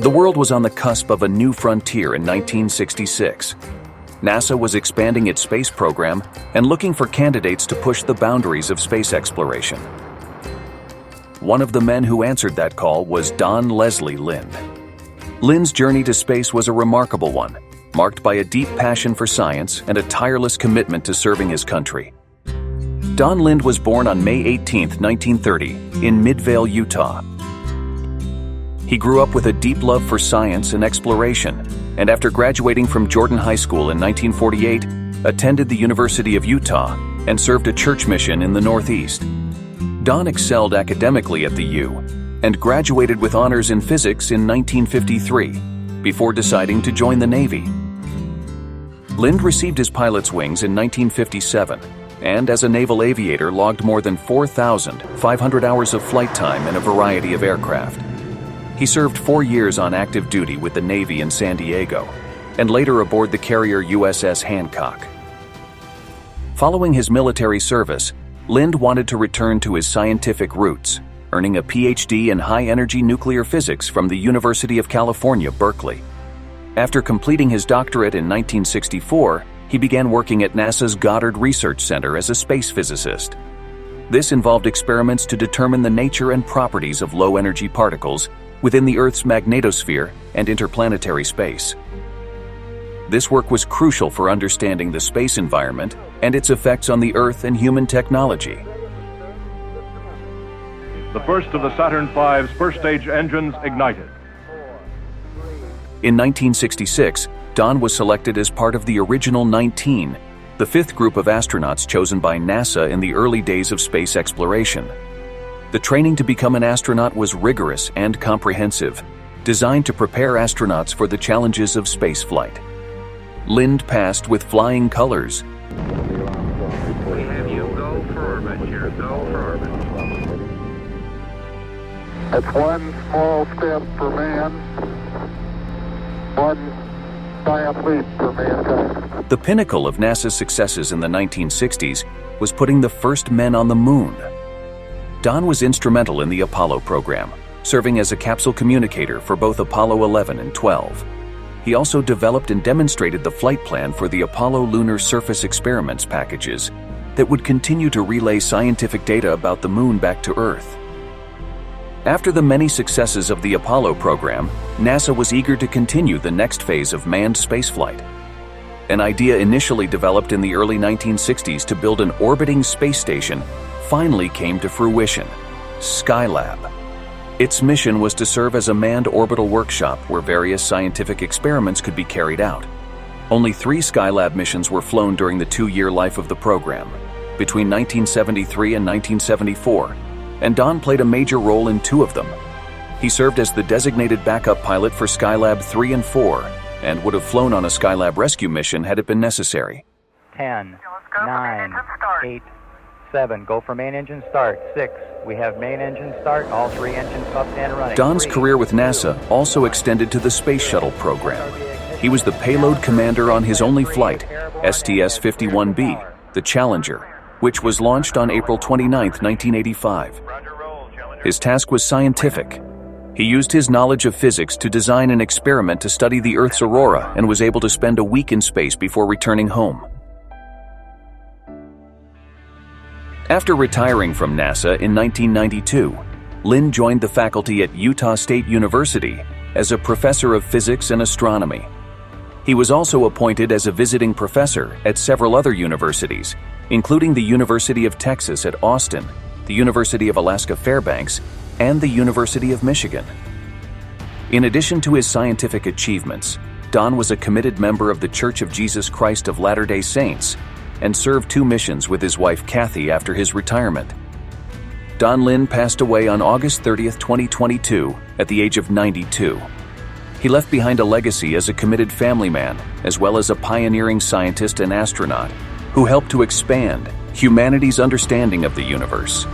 The world was on the cusp of a new frontier in 1966. NASA was expanding its space program and looking for candidates to push the boundaries of space exploration. One of the men who answered that call was Don Leslie Lind. Lind's journey to space was a remarkable one, marked by a deep passion for science and a tireless commitment to serving his country. Don Lind was born on May 18, 1930, in Midvale, Utah. He grew up with a deep love for science and exploration, and after graduating from Jordan High School in 1948, attended the University of Utah and served a church mission in the Northeast. Don excelled academically at the U and graduated with honors in physics in 1953, before deciding to join the Navy. Lind received his pilot's wings in 1957, and as a naval aviator logged more than 4,500 hours of flight time in a variety of aircraft. He served 4 years on active duty with the Navy in San Diego, and later aboard the carrier USS Hancock. Following his military service, Lind wanted to return to his scientific roots, earning a PhD in high-energy nuclear physics from the University of California, Berkeley. After completing his doctorate in 1964, he began working at NASA's Goddard Research Center as a space physicist. This involved experiments to determine the nature and properties of low-energy particles within the Earth's magnetosphere and interplanetary space. This work was crucial for understanding the space environment and its effects on the Earth and human technology. The first of the Saturn V's first-stage engines ignited. In 1966, Don was selected as part of the original 19, the fifth group of astronauts chosen by NASA in the early days of space exploration. The training to become an astronaut was rigorous and comprehensive, designed to prepare astronauts for the challenges of spaceflight. Lind passed with flying colors. We have you go for orbit here, go for orbit. That's one small step for man, one giant leap for mankind. The pinnacle of NASA's successes in the 1960s was putting the first men on the moon. Don was instrumental in the Apollo program, serving as a capsule communicator for both Apollo 11 and 12. He also developed and demonstrated the flight plan for the Apollo Lunar Surface Experiments packages that would continue to relay scientific data about the moon back to Earth. After the many successes of the Apollo program, NASA was eager to continue the next phase of manned spaceflight. An idea initially developed in the early 1960s to build an orbiting space station finally came to fruition: Skylab. Its mission was to serve as a manned orbital workshop where various scientific experiments could be carried out. Only 3 Skylab missions were flown during the 2-year life of the program, between 1973 and 1974, and Don played a major role in 2 of them. He served as the designated backup pilot for Skylab 3 and 4, and would have flown on a Skylab rescue mission had it been necessary. 10, 9, 8, 7, go for main engine start. 6, we have main engine start, all 3 engines up and running. Don's 3, career with NASA 2, also extended to the Space Shuttle program. He was the payload commander on his only flight, STS-51B, the Challenger, which was launched on April 29, 1985. His task was scientific. He used his knowledge of physics to design an experiment to study the Earth's aurora and was able to spend a week in space before returning home. After retiring from NASA in 1992, Lind joined the faculty at Utah State University as a professor of physics and astronomy. He was also appointed as a visiting professor at several other universities, including the University of Texas at Austin, the University of Alaska Fairbanks, and the University of Michigan. In addition to his scientific achievements, Don was a committed member of the Church of Jesus Christ of Latter-day Saints and served 2 missions with his wife Kathy after his retirement. Don Lind passed away on August 30, 2022, at the age of 92. He left behind a legacy as a committed family man, as well as a pioneering scientist and astronaut who helped to expand humanity's understanding of the universe.